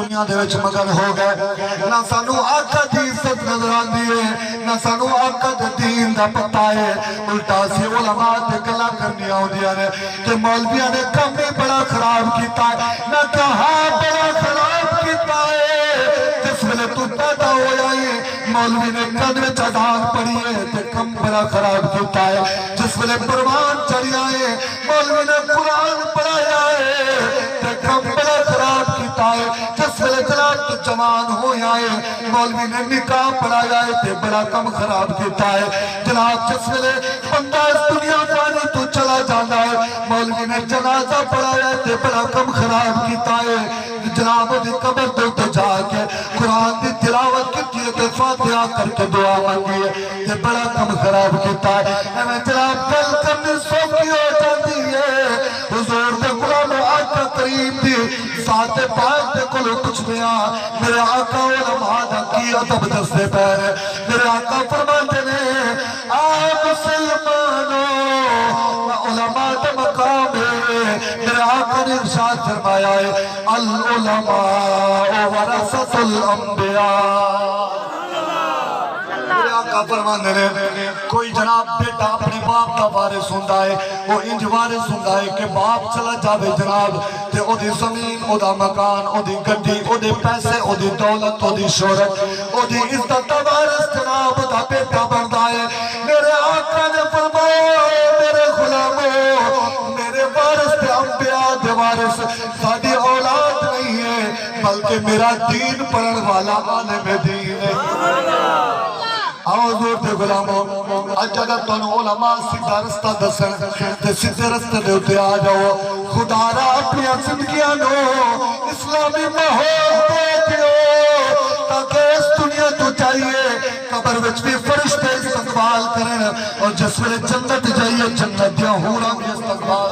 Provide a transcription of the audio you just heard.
دنیا دے وچ مگن ہو گئے نہ سانو آقا دی عزت نظر آندی ہے نہ سانو آقا دے دین دا پتہ ہے الٹا سی علماء تے گلا کرنی آؤندیاں نے کہ مولویاں نے کم ہی بڑا خراب کیتا ہے نہ کہا بڑا خراب کیتا ہے جس ویلے تو پیدا ہو جائے مولوی نے قدر چڑھان پڑی ہے تے کم بڑا خراب کیتا ہے جس ویلے پروان چڑھی آئے مولوی نے قرآن پڑھایا ہے تے کم بڑا خراب کیتا ہے جس ویلے جناب تو جوان ہو آئے مولوی نے نکاح پڑھایا ہے تے بڑا کم خراب کیتا ہے جناب جس ویلے بندہ اس دنیا پانی تو چلا جانا ہے مولوی نے جنازہ پڑھایا ہے تے بڑا کم خراب کیتا ہے جناب دی قبر تو جا کے قرآن دی تلاوت کی تے فاتحہ کر کے دعا مانگی ہے تے بڑا کم خراب کیتا ہے میں جناب گل کرنے سوکی ہو جاتی ہے حضور دے غلام آقا کریم دی ذات پاک دے کلو کچھ دیا میرے آقا علماء دا کی ادب دستے پیر ہے میرے آقا فرماتے نے مسلمانوں علماء دے مقام ہے میرے آقا نے ارشاد فرمایا ہے العلماء ورثۃ الانبیاء میرے آقا فرماندے نے کوئی جناب بیٹا اپنے باپ کا وارث ہوندا ہے وہ انج وارث ہوندا ہے کہ باپ چلا جاوے جناب تے او دی زمین او دا مکان او دی گڈی او دے پیسے او دی دولت او دی شہرت او دی عزت دا وارث جناب دا بیٹا بندا ہے میرے آقا نے فرمایا میرے غلاموں میرے وارث تے انبیاء دے وارث ساڈی اولاد نہیں ہے بلکہ میرا دین پڑھن والا عالم دین ہے حضور دے غلاموں اج اگر تانوں علماء سیدھا رستہ دسن تے سیدھے رستے دے اوتے آ جاؤ خدا را اپنی زندگیاں نو اسلامی ماحول دے دیو تاکہ اس دنیا تو چاہیے قبر وچ بھی فرشتے استقبال کرن اور جس ویلے جنت جائیے جنت دیاں حوراں بھی استقبال